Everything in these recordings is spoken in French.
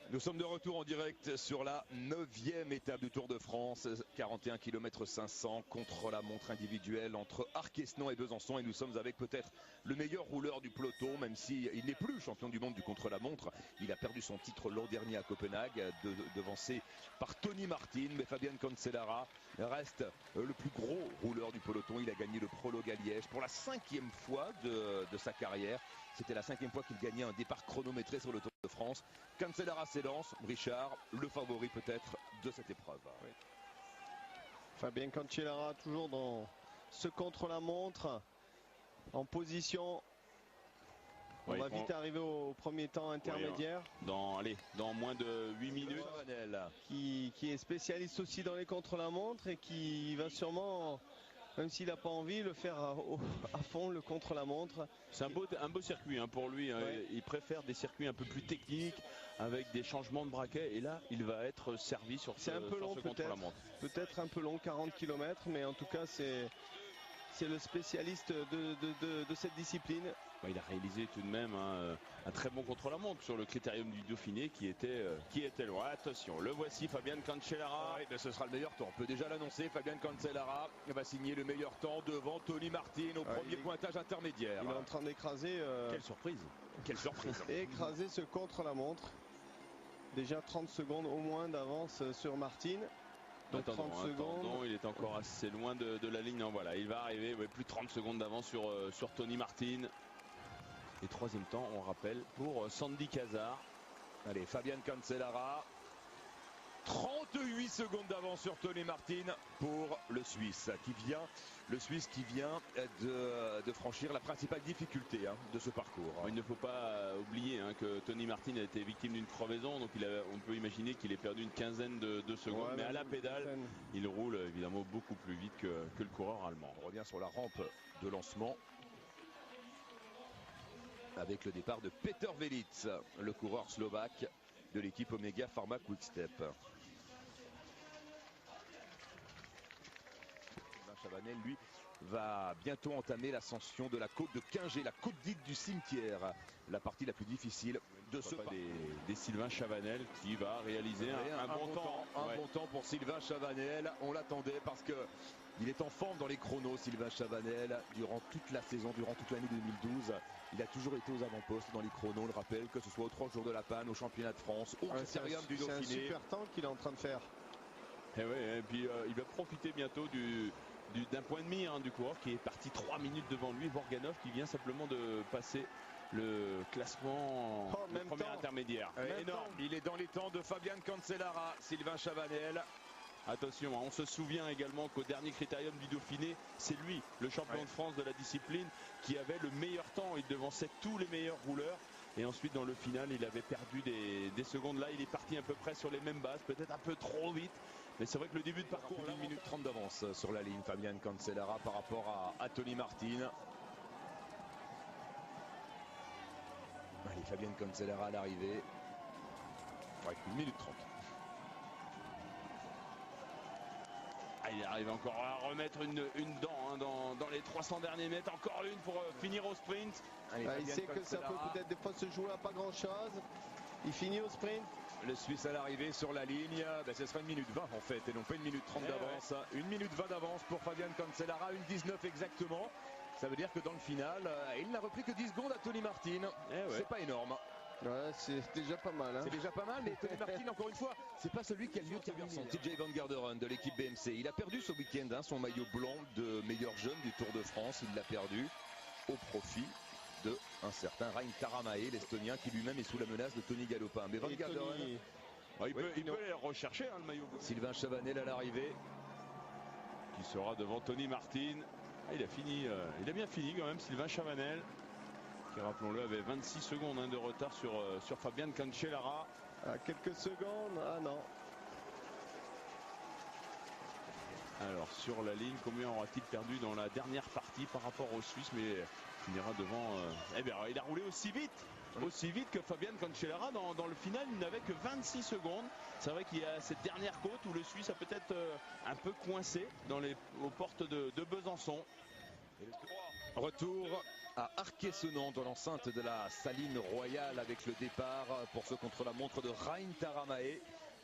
Nous sommes de retour en direct sur la 9e étape du Tour de France, 41 km 500 contre la montre individuelle entre Arquesnon et Besançon, et nous sommes avec peut-être le meilleur rouleur du peloton, même s'il n'est plus champion du monde du contre-la-montre. Il a perdu son titre l'an dernier à Copenhague, devancé par Tony Martin, mais Fabian Cancellara reste le plus gros rouleur du peloton. Il a gagné le prologue à Liège pour la 5e fois de sa carrière. C'était la 5e fois qu'il gagnait un départ chronométré sur le Tour de France. Cancellara s'élance, Richard, le favori peut-être de cette épreuve. Oui. Fabian Cancellara toujours dans ce contre-la-montre, en position. On va vite arriver au premier temps intermédiaire. Oui, dans moins de 8 minutes. Qui est spécialiste aussi dans les contre-la-montre et qui va sûrement, même s'il n'a pas envie, le faire à fond, le contre-la-montre. C'est un beau circuit pour lui. Ouais. Il préfère des circuits un peu plus techniques, avec des changements de braquet. Et là, il va être servi sur ce contre-la-montre. Peut-être un peu long, 40 km, mais en tout cas, c'est le spécialiste de cette discipline. Il a réalisé tout de même un très bon contre-la-montre sur le critérium du Dauphiné qui était loin. Attention, le voici, Fabian Cancellara. Oui, ce sera le meilleur temps. On peut déjà l'annoncer. Fabian Cancellara va signer le meilleur temps devant Tony Martin au premier pointage intermédiaire. Il est en train d'écraser. Quelle surprise! Quelle surprise! Écraser ce contre-la-montre. Déjà 30 secondes au moins d'avance sur Martin. Donc 30 secondes. Il est encore assez loin de la ligne. Non, voilà, il va arriver. Plus de 30 secondes d'avance sur Tony Martin. Et troisième temps, on rappelle, pour Sandy Cazard. Allez, Fabian Cancellara. 38 secondes d'avance sur Tony Martin pour le Suisse qui vient de franchir la principale difficulté de ce parcours. Il ne faut pas oublier que Tony Martin a été victime d'une crevaison, donc on peut imaginer qu'il ait perdu une quinzaine de secondes, mais à la pédale, il roule évidemment beaucoup plus vite que le coureur allemand. On revient sur la rampe de lancement avec le départ de Peter Velits, le coureur slovaque de l'équipe Omega Pharma Quick-Step. Chavanel, lui, va bientôt entamer l'ascension de la côte de Quingé, la côte dite du cimetière, la partie la plus difficile de ce parcours. Des Sylvain Chavanel qui va réaliser un bon temps. Un bon temps pour Sylvain Chavanel. On l'attendait parce que il est en forme dans les chronos, Sylvain Chavanel, durant toute la saison, durant toute l'année 2012. Il a toujours été aux avant-postes dans les chronos, on le rappelle, que ce soit aux 3 jours de la Panne, au championnat de France, au critérium du Dauphiné. C'est un super temps qu'il est en train de faire. Et puis il va profiter bientôt d'un point de mire du coureur qui est parti 3 minutes devant lui, Vorganov, qui vient simplement de passer le classement premier intermédiaire. Énorme. Il est dans les temps de Fabian Cancellara, Sylvain Chavanel. Attention, on se souvient également qu'au dernier critérium du Dauphiné, c'est lui, le champion de France de la discipline, qui avait le meilleur temps. Il devançait tous les meilleurs rouleurs. Et ensuite, dans le final, il avait perdu des secondes. Là, il est parti à peu près sur les mêmes bases, peut-être un peu trop vite. Mais c'est vrai que le début de parcours, 1 minute 30 d'avance sur la ligne, Fabian Cancellara par rapport à Tony Martin. Allez, Fabian Cancellara à l'arrivée. 1 minute 30. Il arrive encore à remettre une dent dans les 300 derniers mètres. Encore une pour finir au sprint. Allez, il sait que ça peut peut-être des fois se jouer à pas grand-chose. Il finit au sprint. Le Suisse à l'arrivée sur la ligne, ce sera 1 minute 20 en fait, et non pas 1 minute 30 d'avance. 1 minute 20 d'avance pour Fabian Cancellara, 1:19 exactement. Ça veut dire que dans le final, il n'a repris que 10 secondes à Tony Martin. C'est pas énorme. Ouais, c'est déjà pas mal. C'est déjà pas mal, mais Tony Martin, encore une fois, c'est pas celui qui a le mieux terminé. TJ Van Garderen de l'équipe BMC. Il a perdu ce week-end son maillot blanc de meilleur jeune du Tour de France. Il l'a perdu au profit de un certain Rein Karamae, l'Estonien, qui lui-même est sous la menace de Tony Galopin. Mais Van Garderen, il peut aller rechercher le maillot blanc. Sylvain Chavanel à l'arrivée, qui sera devant Tony Martin. Il a fini, il a bien fini quand même, Sylvain Chavanel, qui, rappelons-le, avait 26 secondes de retard sur Fabian Cancellara. À quelques secondes, non. Alors sur la ligne, combien aura-t-il perdu dans la dernière partie par rapport aux Suisses, mais finira devant. Il a roulé aussi vite que Fabian Cancellara. Dans le final, il n'avait que 26 secondes. C'est vrai qu'il y a cette dernière côte où le Suisse a peut-être un peu coincé aux portes de Besançon. Retour à Arquessenon dans l'enceinte de la Saline Royale avec le départ pour ce contre-la-montre de Rain Taramae.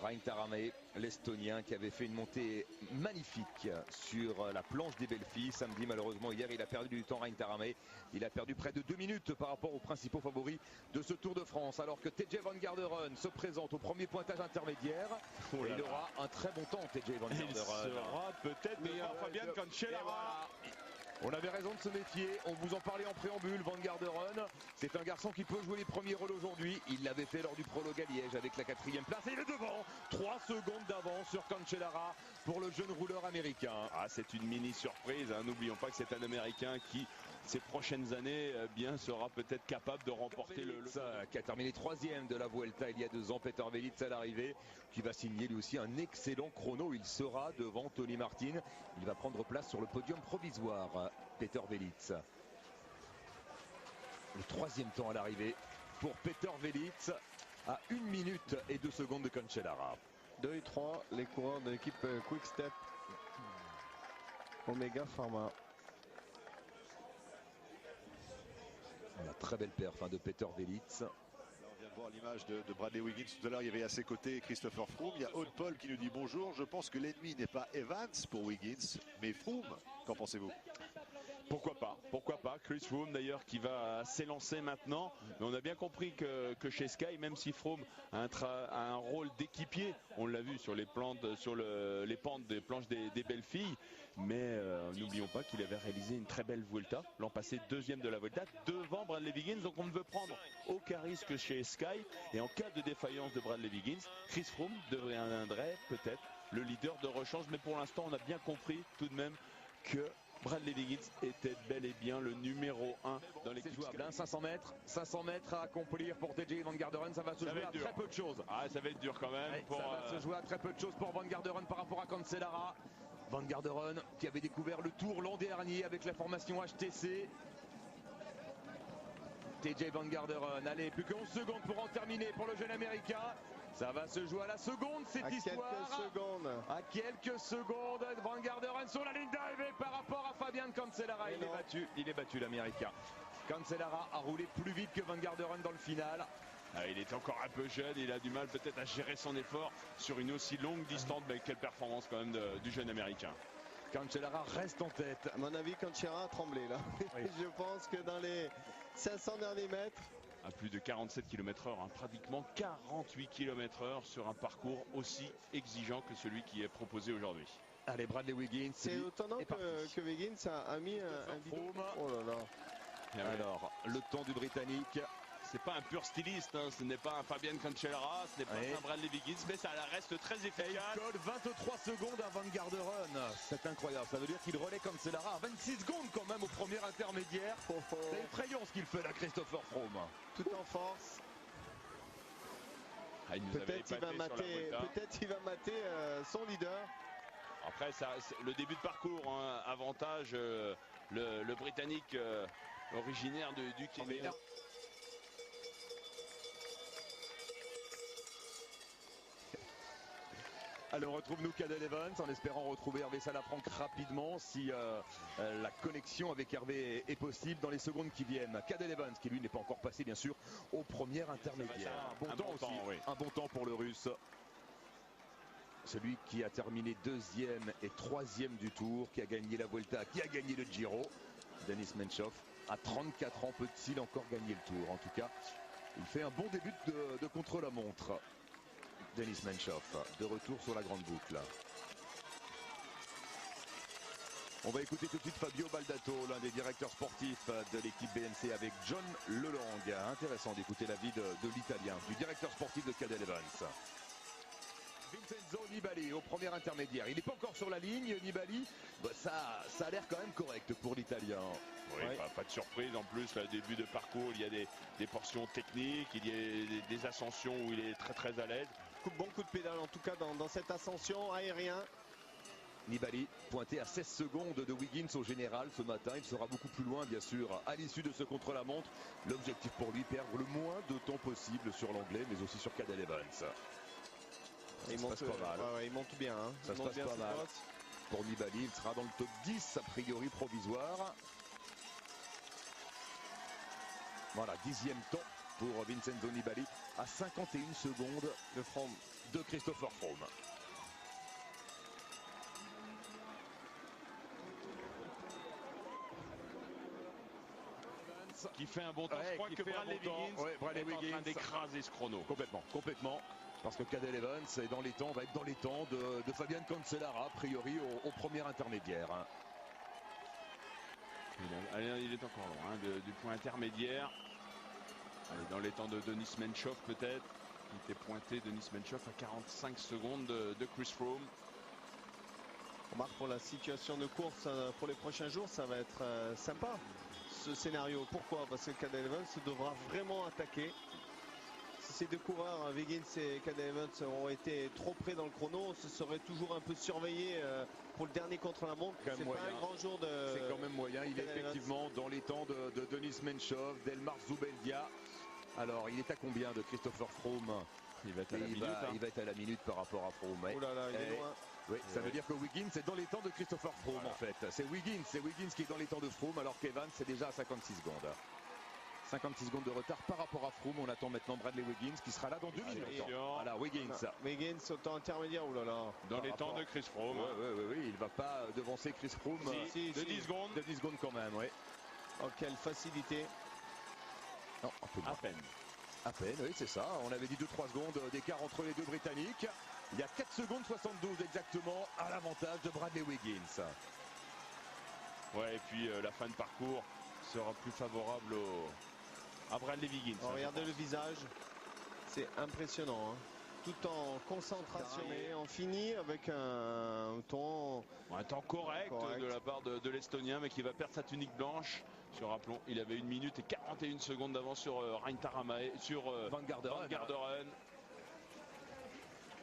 Rain Taramae, l'Estonien qui avait fait une montée magnifique sur la planche des belles filles samedi. Malheureusement hier il a perdu du temps. Rain Taramae, il a perdu près de 2 minutes par rapport aux principaux favoris de ce Tour de France, alors que TJ Van Garderen se présente au premier pointage intermédiaire. Et il aura un très bon temps, TJ Van Garderen. Il sera peut-être meilleur Fabian Cancellara. On avait raison de se méfier, on vous en parlait en préambule. Van Garderen, c'est un garçon qui peut jouer les premiers rôles aujourd'hui. Il l'avait fait lors du prologue à Liège avec la 4e place et il est devant. 3 secondes d'avance sur Cancellara pour le jeune rouleur américain. Ah, c'est une mini surprise, hein. N'oublions pas que c'est un Américain qui, ces prochaines années, sera peut-être capable de remporter qui a terminé 3e de la Vuelta il y a 2 ans. Peter Velits à l'arrivée, qui va signer lui aussi un excellent chrono. Il sera devant Tony Martin. Il va prendre place sur le podium provisoire. Peter Velits. Le 3e temps à l'arrivée pour Peter Velits à 1 minute et 2 secondes de Cancellara. 2 et 3, les coureurs de l'équipe Quick Step Omega Pharma. La très belle perf de Peter Velits. On vient de voir l'image de Bradley Wiggins tout à l'heure. Il y avait à ses côtés Christopher Froome. Il y a Aude Paul qui nous dit bonjour. Je pense que l'ennemi n'est pas Evans pour Wiggins, mais Froome. Qu'en pensez-vous? Pourquoi pas. Chris Froome d'ailleurs qui va s'élancer maintenant. Mais on a bien compris que chez Sky, même si Froome a un rôle d'équipier, on l'a vu sur les pentes des planches des belles filles. Mais n'oublions pas qu'il avait réalisé une très belle Vuelta l'an passé, 2e de la Vuelta devant Bradley Wiggins. Donc on ne veut prendre aucun risque chez Sky. Et en cas de défaillance de Bradley Wiggins, Chris Froome deviendrait peut-être le leader de rechange. Mais pour l'instant, on a bien compris tout de même que Bradley Wiggins était bel et bien le numéro 1 dans l'équipe. C'est jouable, 500 mètres à accomplir pour TJ Van Garderen. Ça va se jouer à très peu de choses. Ah, ça va être dur quand même. Ça va se jouer à très peu de choses pour Van Garderen par rapport à Cancellara. Van Garderen qui avait découvert le Tour l'an dernier avec la formation HTC. TJ Van Garderen, allez, plus que 11 secondes pour en terminer pour le jeune américain. Ça va se jouer à la seconde, cette histoire. À quelques secondes. Van Garderen sur la ligne d'arrivée par rapport à Fabian Cancellara. Il est battu l'américain. Cancellara a roulé plus vite que Van Garderen dans le final. Ah, il est encore un peu jeune, il a du mal peut-être à gérer son effort sur une aussi longue distance. Mais quelle performance quand même du jeune américain. Cancellara reste en tête. À mon avis, Cancellara a tremblé là. Oui. Je pense que dans les 500 derniers mètres. À plus de 47 km/h, pratiquement 48 km/h sur un parcours aussi exigeant que celui qui est proposé aujourd'hui. Allez, Bradley Wiggins. C'est étonnant que Wiggins a mis un bidon. Oh là là. Alors, le temps du Britannique. C'est pas un pur styliste, hein. Ce n'est pas un Fabian Cancellara, ce n'est pas un Bradley Wiggins, mais ça reste très efficace. Il colle 23 secondes à Van Garderen. C'est incroyable, ça veut dire qu'il relaie Cancellara à 26 secondes quand même au premier intermédiaire. C'est effrayant ce qu'il fait là, Christopher Froome. Tout en force. Ah, peut-être il va mater son leader. Après, le début de parcours, hein, avantage le Britannique originaire du Kenya. Allez, on retrouve nous Cadel Evans en espérant retrouver Hervé Salafranc rapidement si la connexion avec Hervé est possible dans les secondes qui viennent. Cadel Evans qui lui n'est pas encore passé bien sûr au premier intermédiaire. Un bon temps pour le Russe. Celui qui a terminé 2e et 3e du Tour, qui a gagné la Vuelta, qui a gagné le Giro. Denis Menchov, à 34 ans, peut-il encore gagner le Tour? En tout cas, il fait un bon début de contre-la-montre. Denis Menchov, de retour sur la grande boucle. On va écouter tout de suite Fabio Baldato, l'un des directeurs sportifs de l'équipe BMC avec John Lelang. Intéressant d'écouter l'avis de l'Italien, du directeur sportif de Cadel Evans. Vincenzo Nibali au premier intermédiaire. Il n'est pas encore sur la ligne, Nibali. Ça a l'air quand même correct pour l'Italien. Oui, pas de surprise en plus, là, début de parcours, il y a des portions techniques, il y a des ascensions où il est très très à l'aise. Bon coup de pédale en tout cas dans cette ascension aérien. Nibali pointé à 16 secondes de Wiggins au général ce matin. Il sera beaucoup plus loin bien sûr à l'issue de ce contre-la-montre. L'objectif pour lui, perdre le moins de temps possible sur l'anglais mais aussi sur Cadel Evans. Il monte pas mal. Il monte bien. Hein. Ça se passe pas mal. Pour Nibali, il sera dans le top 10 a priori provisoire. Voilà, 10e temps pour Vincenzo Nibali à 51 secondes de Christopher Froome. Qui fait un bon temps. Je crois que Bradley Wiggins est en train d'écraser ce chrono. Complètement. Parce que Cadel Evans est dans les temps, va être dans les temps de Fabian Cancellara, a priori au premier intermédiaire. Il est encore loin du point intermédiaire. Allez, dans les temps de Denis Menchov peut-être. Il était pointé Denis Menchov à 45 secondes de Chris Froome. On marque pour la situation de course pour les prochains jours, ça va être sympa ce scénario. Pourquoi? Parce que Cadel Evans devra vraiment attaquer. Si ces deux coureurs, Wiggins et Cadel Evans, ont été trop près dans le chrono, ce serait toujours un peu surveillé pour le dernier contre-la-montre. C'est pas un grand jour de. C'est quand même moyen. Il est effectivement dans les temps de Denis Menchov, d'Elmar Zubeldia. Alors, il est à combien de Christopher Froome? Il va être à la minute. Il va être à la minute par rapport à Froome. Oh là là, il est loin. Oui, ça veut dire que Wiggins est dans les temps de Christopher Froome en fait. C'est Wiggins qui est dans les temps de Froome alors qu'Evans c'est déjà à 56 secondes. 56 secondes de retard par rapport à Froome. On attend maintenant Bradley Wiggins qui sera là dans 2 minutes. Voilà, Wiggins. Wiggins au temps intermédiaire, oh là là. Dans les temps de Chris Froome. Oui, il ne va pas devancer Chris Froome de 10 secondes. De 10 secondes quand même, oui. Oh, quelle facilité. Non, un peu moins. À peine, oui, c'est ça. On avait dit 2-3 secondes d'écart entre les deux Britanniques. Il y a 4 secondes 72 exactement à l'avantage de Bradley Wiggins. Ouais, et puis la fin de parcours sera plus favorable à Bradley Wiggins. Regardez le visage, c'est impressionnant. Hein. Tout en concentration. On finit avec un temps correct de la part de l'Estonien, mais qui va perdre sa tunique blanche. Rappelons, il avait 1 minute et 41 secondes d'avance sur Rein Taramae, sur Van Garderen.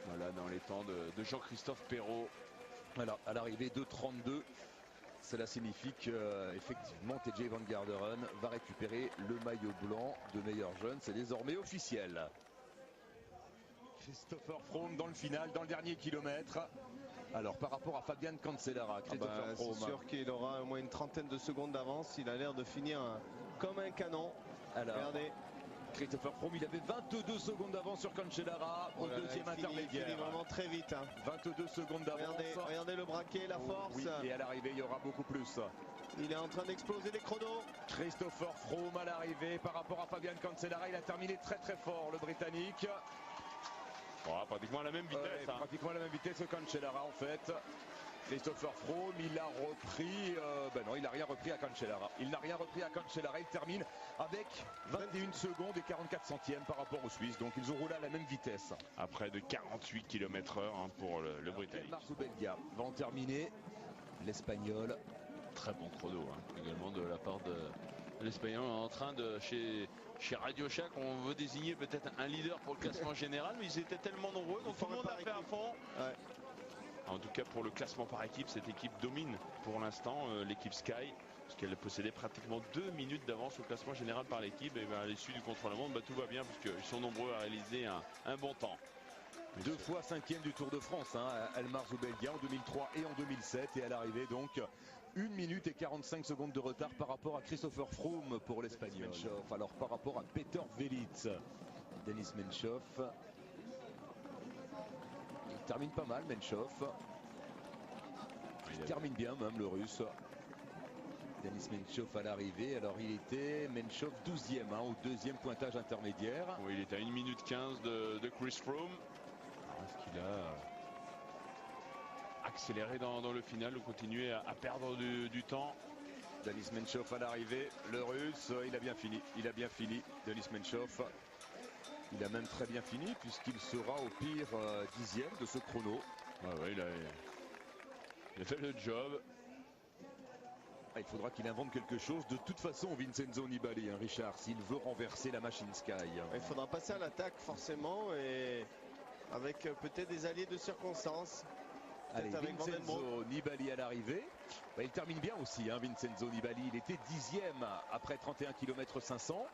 Voilà, dans les temps de Jean-Christophe Perrault. Voilà, à l'arrivée 2:32. Cela signifie qu'effectivement TJ Van Garderen va récupérer le maillot blanc de meilleur jeune. C'est désormais officiel. Christopher Froome dans le final, dans le dernier kilomètre. Alors par rapport à Fabian Cancellara, Christopher Froome. C'est sûr qu'il aura au moins une trentaine de secondes d'avance. Il a l'air de finir comme un canon. Alors, regardez. Christopher Froome, il avait 22 secondes d'avance sur Cancellara au deuxième intermédiaire. Il finit vraiment très vite. 22 secondes d'avance. Regardez le braquet, la force. Oui, et à l'arrivée, il y aura beaucoup plus. Il est en train d'exploser les chronos. Christopher Froome à l'arrivée par rapport à Fabian Cancellara. Il a terminé très très fort, le Britannique. Pratiquement à la même vitesse. Pratiquement à la même vitesse que Cancellara en fait. Christopher Froome, il a repris. Non, il n'a rien repris à Cancellara. Il n'a rien repris à Cancellara. Il termine avec 21 secondes et 44 centièmes par rapport aux Suisses. Donc ils ont roulé à la même vitesse. À près de 48 km/h pour le Britannique. Belga va en terminer. L'Espagnol. Très bon chrono également de la part de l'Espagnol en train de chez Radio Shack. On veut désigner peut-être un leader pour le classement général, mais ils étaient tellement nombreux, donc tout le monde a fait à fond. Ouais. En tout cas, pour le classement par équipe, cette équipe domine pour l'instant l'équipe Sky, parce qu'elle possédait pratiquement 2 minutes d'avance au classement général par l'équipe. Et à l'issue du contre-la-montre, tout va bien, puisqu'ils sont nombreux à réaliser un bon temps. 2 fois 5e du Tour de France, Elmar Zubeldia en 2003 et en 2007. Et à l'arrivée, donc, 1 minute et 45 secondes de retard par rapport à Christopher Froome pour l'Espagnol. Alors, par rapport à Peter Velits, Denis Menchov. Il termine pas mal, Menchov. Il termine bien, même le Russe. Denis Menchov à l'arrivée. Alors, il était Menchov 12e au 2e pointage intermédiaire. Oui, il était à 1 minute 15 de Chris Froome. Est-ce qu'il a accéléré dans le final ou continué à perdre du temps? Denis Menchov à l'arrivée, le Russe, il a bien fini. Denis Menchov. Il a même très bien fini puisqu'il sera au pire 10e de ce chrono. Il a fait le job. Il faudra qu'il invente quelque chose. De toute façon, Vincenzo Nibali, Richard, s'il veut renverser la machine Sky. Il faudra passer à l'attaque forcément et avec peut-être des alliés de circonstance. Allez, Vincenzo Nibali à l'arrivée. Il termine bien aussi, Vincenzo Nibali. Il était 10e après 31 km 500.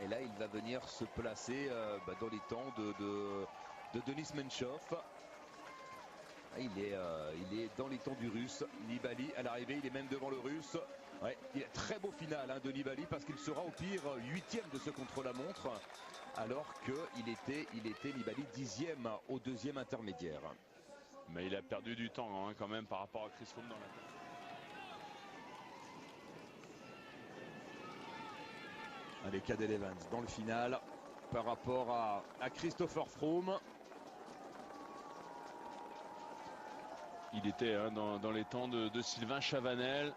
Et là, il va venir se placer dans les temps de Denis Menchov. Il est dans les temps du Russe. Nibali à l'arrivée, il est même devant le Russe. Ouais, il a très beau final de Nibali parce qu'il sera au pire 8e de ce contre-la-montre alors qu'il était Nibali 10e au deuxième intermédiaire. Mais il a perdu du temps quand même par rapport à Chris Froome dans la tête. Allez, Cadel Evans dans le final par rapport à Christopher Froome. Il était dans les temps de Sylvain Chavanel.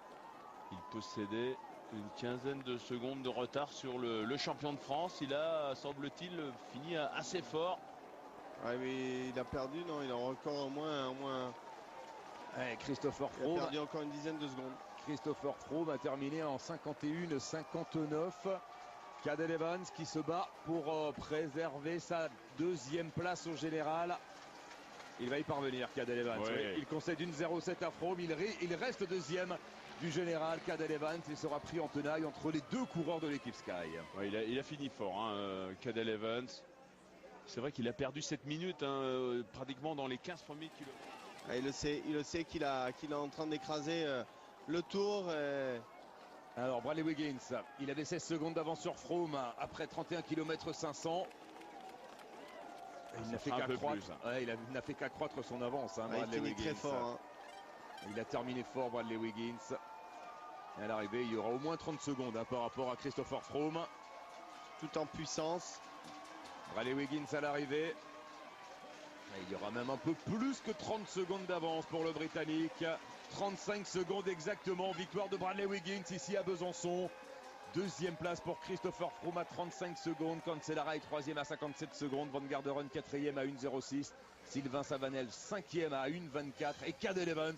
Il possédait une quinzaine de secondes de retard sur le champion de France. Il a, semble-t-il, fini assez fort. Ouais, mais il a perdu, non, il a encore au moins Ouais, Christopher il a Froome. perdu encore une dizaine de secondes. Christopher Froome a terminé en 51,59. Cadel Evans qui se bat pour préserver sa deuxième place au général. Il va y parvenir, Cadel Evans. Ouais. Oui, il concède une 0,7 à Froome. Il reste deuxième du général. Cadel Evans, il sera pris en tenaille entre les deux coureurs de l'équipe Sky. Ouais, il a fini fort, Cadel Evans. C'est vrai qu'il a perdu 7 minutes pratiquement dans les 15 premiers kilomètres. Ah, il le sait qu'il est en train d'écraser le tour. Alors Bradley Wiggins, il avait 16 secondes d'avance sur Froome après 31 km 500. Il n'a fait qu'accroître. Ouais, il n'a fait qu'accroître son avance, Bradley il finit Wiggins. très fort. Il a terminé fort, Bradley Wiggins. Et à l'arrivée, il y aura au moins 30 secondes par rapport à Christopher Froome. Tout en puissance. Bradley Wiggins à l'arrivée. Il y aura même un peu plus que 30 secondes d'avance pour le Britannique. 35 secondes exactement. Victoire de Bradley Wiggins ici à Besançon. Deuxième place pour Christopher Froome à 35 secondes. Cancellara est troisième à 57 secondes. Van Garderen quatrième à 1,06. Sylvain Chavanel cinquième à 1,24. Et Cadel Evans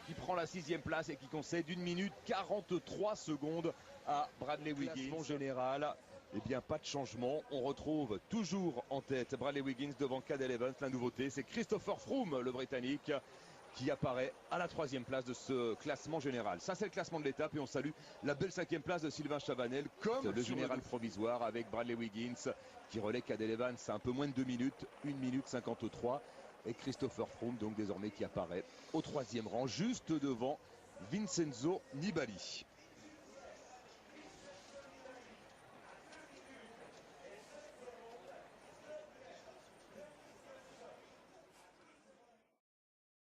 qui prend la sixième place et qui concède 1 minute 43 secondes à Bradley Wiggins. En général, eh bien pas de changement. On retrouve toujours en tête Bradley Wiggins devant Cadel Evans. La nouveauté, c'est Christopher Froome, le Britannique, qui apparaît à la troisième place de ce classement général. Ça, c'est le classement de l'étape et on salue la belle cinquième place de Sylvain Chavanel comme le général provisoire avec Bradley Wiggins qui relaie Cadel Evans à un peu moins de 2 minutes, 1 minute 53. Et Christopher Froome donc désormais qui apparaît au troisième rang juste devant Vincenzo Nibali.